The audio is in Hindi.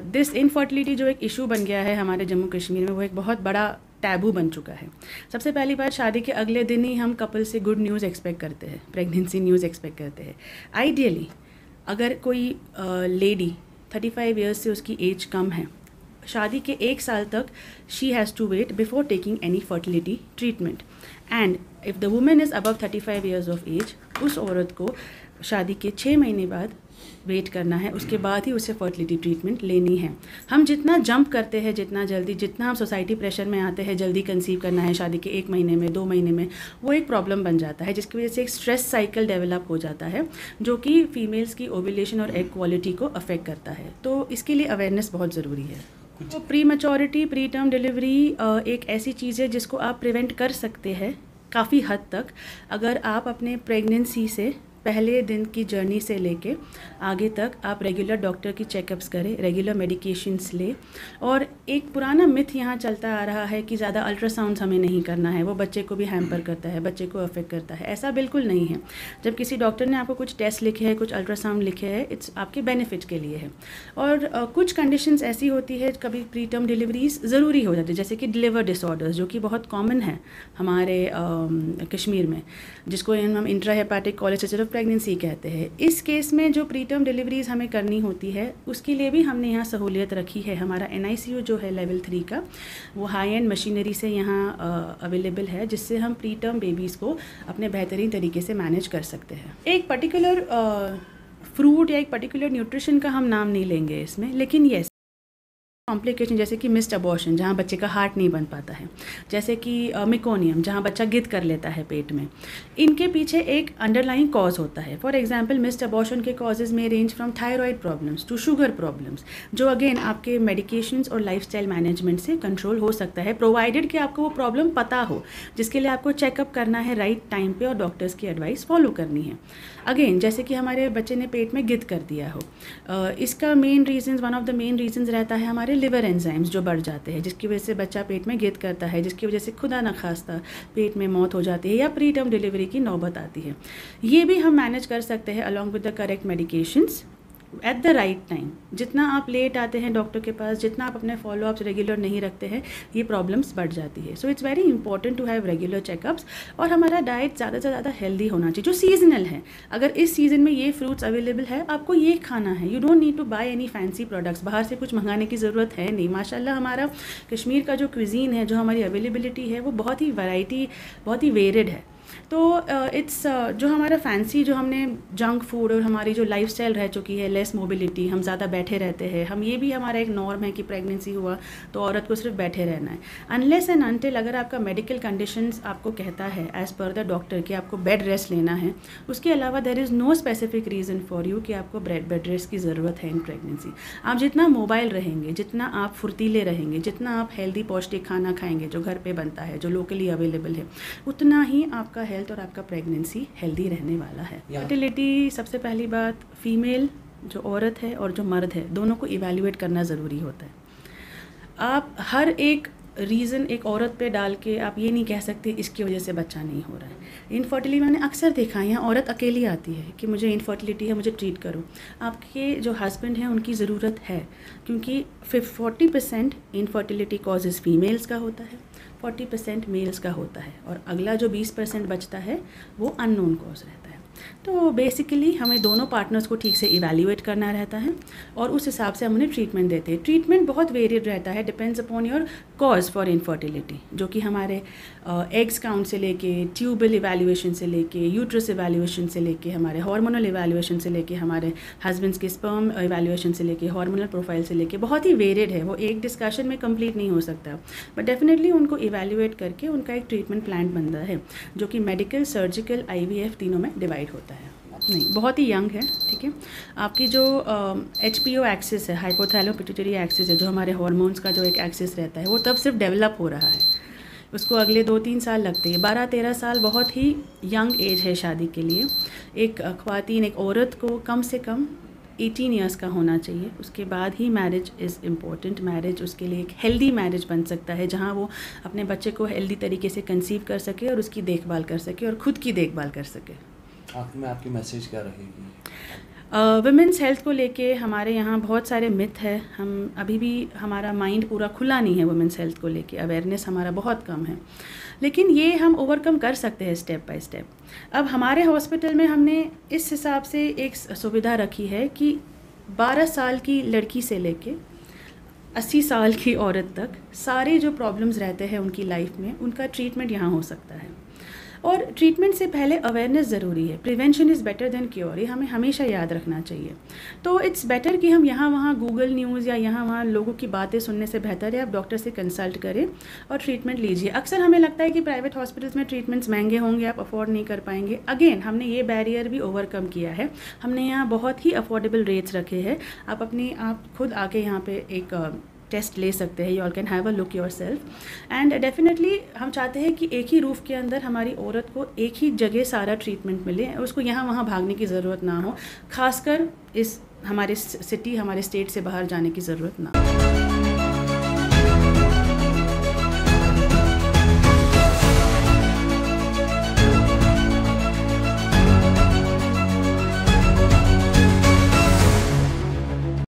दिस इनफर्टिलिटी जो एक इशू बन गया है हमारे जम्मू कश्मीर में, वो एक बहुत बड़ा टैबू बन चुका है। सबसे पहली बात, शादी के अगले दिन ही हम कपल से गुड न्यूज़ एक्सपेक्ट करते हैं, प्रेगनेंसी न्यूज़ एक्सपेक्ट करते हैं। आइडियली अगर कोई लेडी 35 ईयर्स से उसकी एज कम है, शादी के 1 साल तक she has to wait before taking any fertility treatment. And if the women is above 35 years of age, उस औरत को शादी के 6 महीने बाद वेट करना है, उसके बाद ही उसे फर्टिलिटी ट्रीटमेंट लेनी है। हम जितना जंप करते हैं, जितना जल्दी, जितना हम सोसाइटी प्रेशर में आते हैं, जल्दी कंसीव करना है शादी के 1 महीने में, 2 महीने में, वो एक प्रॉब्लम बन जाता है, जिसकी वजह से एक स्ट्रेस साइकिल डेवलप हो जाता है, जो कि फीमेल्स की ओव्यूलेशन और एग क्वालिटी को अफेक्ट करता है। तो इसके लिए अवेयरनेस बहुत ज़रूरी है। तो pre maturity, pre term delivery एक ऐसी चीज़ है जिसको आप प्रिवेंट कर सकते हैं काफ़ी हद तक, अगर आप अपने प्रेगनेंसी से पहले दिन की जर्नी से लेके आगे तक आप रेगुलर डॉक्टर की चेकअप्स करें, रेगुलर मेडिकेशंस ले। और एक पुराना मिथ यहाँ चलता आ रहा है कि ज़्यादा अल्ट्रासाउंड्स हमें नहीं करना है, वो बच्चे को भी हैम्पर करता है, बच्चे को अफेक्ट करता है। ऐसा बिल्कुल नहीं है। जब किसी डॉक्टर ने आपको कुछ टेस्ट लिखे हैं, कुछ अल्ट्रासाउंड लिखे हैं, इट्स आपके बेनिफिट के लिए है। और कुछ कंडीशंस ऐसी होती है, कभी प्री टर्म डिलीवरीज ज़रूरी हो जाती है, जैसे कि डिलीवर डिसऑर्डर्स, जो कि बहुत कॉमन है हमारे कश्मीर में, जिसको हम इंट्राहेपेटिक कोलेसिस्टिक प्रेगनेंसी कहते हैं। इस केस में जो प्री टर्म डिलीवरीज हमें करनी होती है, उसके लिए भी हमने यहाँ सहूलियत रखी है। हमारा NICU जो है लेवल 3 का, वो हाई एंड मशीनरी से यहाँ अवेलेबल है, जिससे हम प्री टर्म बेबीज़ को अपने बेहतरीन तरीके से मैनेज कर सकते हैं। एक पर्टिकुलर फ्रूट या एक पर्टिकुलर न्यूट्रिशन का हम नाम नहीं लेंगे इसमें, लेकिन येस, कॉम्प्लिकेशन जैसे कि मिस्ड अबॉर्शन, जहाँ बच्चे का हार्ट नहीं बन पाता है, जैसे कि मेकोनियम, जहाँ बच्चा गिद कर लेता है पेट में, इनके पीछे एक अंडरलाइंग कॉज होता है। फॉर एग्जांपल, मिस्ड अबॉर्शन के कॉजेज़ में range from thyroid problems to sugar problems, जो अगेन आपके मेडिकेशंस और लाइफस्टाइल मैनेजमेंट से कंट्रोल हो सकता है, प्रोवाइडेड कि आपको वो प्रॉब्लम पता हो, जिसके लिए आपको चेकअप करना है राइट टाइम पे और डॉक्टर्स की एडवाइस फॉलो करनी है। अगेन, जैसे कि हमारे बच्चे ने पेट में गिद कर दिया हो, इसका main reason, one of the main reasons रहता है हमारे लिवर एंजाइम्स जो बढ़ जाते हैं, जिसकी वजह से बच्चा पेट में गिद करता है, जिसकी वजह से खुदा न खास्ता पेट में मौत हो जाती है या प्री टर्म डिलीवरी की नौबत आती है। ये भी हम मैनेज कर सकते हैं along with the correct medications at the right time. जितना आप लेट आते हैं डॉक्टर के पास, जितना आप अपने फॉलोअप्स रेगुलर नहीं रखते हैं, ये प्रॉब्लम्स बढ़ जाती है। So it's very important to have regular checkups. और हमारा डाइट ज़्यादा से ज़्यादा हेल्दी होना चाहिए, जो सीजनल है। अगर इस सीज़न में ये फ्रूट्स अवेलेबल है, आपको ये खाना है। You don't need to buy any fancy products, बाहर से कुछ मंगाने की ज़रूरत है नहीं। माशाल्लाह हमारा कश्मीर का जो क्विजीन है, जो हमारी अवेलेबिलिटी है, वो बहुत ही वैरायटी, बहुत ही वेरिड है। तो इट्स जो हमारा फैंसी, जो हमने जंक फूड और हमारी जो लाइफस्टाइल रह चुकी है, लेस मोबिलिटी, हम ज़्यादा बैठे रहते हैं, हम ये भी हमारा एक नॉर्म है कि प्रेगनेंसी हुआ तो औरत को सिर्फ बैठे रहना है। अनलेस एंड अनटिल अगर आपका मेडिकल कंडीशंस आपको कहता है एज़ पर द डॉक्टर कि आपको बेड रेस्ट लेना है, उसके अलावा there is no specific reason for you कि आपको बेड रेस्ट की ज़रूरत है इन प्रेगनेंसी। आप जितना मोबाइल रहेंगे, जितना आप फुर्तीले रहेंगे, जितना आप हेल्दी पौष्टिक खाना खाएंगे जो घर पे बनता है, जो लोकली अवेलेबल है, उतना ही आपका हेल्थ और आपका प्रेगनेंसी हेल्दी रहने वाला है। फर्टिलिटी, सबसे पहली बात, फीमेल जो औरत है और जो मर्द है, दोनों को इवैल्यूएट करना ज़रूरी होता है। आप हर एक रीज़न एक औरत पे डाल के आप ये नहीं कह सकते इसकी वजह से बच्चा नहीं हो रहा है। इनफर्टिलिटी मैंने अक्सर देखा है, यहाँ औरत अकेली आती है कि मुझे इनफर्टिलिटी है, मुझे ट्रीट करो। आपके जो हस्बैंड हैं उनकी ज़रूरत है, क्योंकि 40% इनफर्टिलिटी कॉजेज़ फीमेल्स का होता है, 40% मेल्स का होता है, और अगला जो 20% बचता है वो अननोन कॉज रहता है। तो बेसिकली हमें दोनों पार्टनर्स को ठीक से इवैल्यूएट करना रहता है और उस हिसाब से हम उन्हें ट्रीटमेंट देते हैं। ट्रीटमेंट बहुत वेरिएड रहता है, depends upon your cause for infertility, जो कि हमारे एग्स काउंट से लेके, ट्यूबल इवैल्यूएशन से लेके, यूट्रस इवैल्यूएशन से लेके, हमारे हार्मोनल इवैल्यूएशन से लेके, हमारे हस्बैंड्स के स्पर्म इवैल्यूएशन से लेके, हार्मोनल प्रोफाइल से लेके, बहुत ही वेरिएड है। वो एक डिस्कशन में कंप्लीट नहीं हो सकता, बट डेफिनेटली उनको इवैल्यूएट करके उनका एक ट्रीटमेंट प्लान बनता है, जो कि मेडिकल, सर्जिकल, IVF तीनों में डिवाइड होता है। नहीं, बहुत ही यंग है, ठीक है। आपकी जो HPO एक्सिस है, हाइपोथैलेमो पिट्यूटरी एक्सिस है, जो हमारे हार्मोन्स का जो एक एक्सिस रहता है, वो तब सिर्फ डेवलप हो रहा है, उसको अगले 2-3 साल लगते हैं। 12-13 साल बहुत ही यंग एज है शादी के लिए। एक ख्वातीन, एक औरत को कम से कम 18 ईयर्स का होना चाहिए, उसके बाद ही मैरिज इज़ इम्पोर्टेंट। मैरिज उसके लिए एक हेल्दी मैरिज बन सकता है, जहाँ वो अपने बच्चे को हेल्दी तरीके से कंसीव कर सके और उसकी देखभाल कर सके और ख़ुद की देखभाल कर सके। आखिर में आपकी मैसेज क्या रहेगी? वुमेंस हेल्थ को लेके हमारे यहाँ बहुत सारे मिथ है। हम अभी भी हमारा माइंड पूरा खुला नहीं है वुमेंस हेल्थ को लेके, अवेयरनेस हमारा बहुत कम है, लेकिन ये हम ओवरकम कर सकते हैं स्टेप बाय स्टेप। अब हमारे हॉस्पिटल में हमने इस हिसाब से एक सुविधा रखी है कि 12 साल की लड़की से लेके 80 साल की औरत तक सारे जो प्रॉब्लम्स रहते हैं उनकी लाइफ में, उनका ट्रीटमेंट यहाँ हो सकता है। और ट्रीटमेंट से पहले अवेयरनेस ज़रूरी है। Prevention is better than cure, ये हमें हमेशा याद रखना चाहिए। तो इट्स बेटर कि हम यहाँ वहाँ गूगल न्यूज़ या यहाँ वहाँ लोगों की बातें सुनने से बेहतर है आप डॉक्टर से कंसल्ट करें और ट्रीटमेंट लीजिए। अक्सर हमें लगता है कि प्राइवेट हॉस्पिटल्स में ट्रीटमेंट्स महंगे होंगे, आप अफोर्ड नहीं कर पाएंगे। अगेन हमने ये बैरियर भी ओवरकम किया है, हमने यहाँ बहुत ही अफोर्डेबल रेट्स रखे हैं। आप खुद आके यहाँ पे एक टेस्ट ले सकते हैं, you all can have a look your self. And definitely हम चाहते हैं कि एक ही रूफ़ के अंदर हमारी औरत को एक ही जगह सारा ट्रीटमेंट मिले, उसको यहाँ वहाँ भागने की ज़रूरत ना हो, खासकर इस हमारे सिटी हमारे स्टेट से बाहर जाने की ज़रूरत ना हो।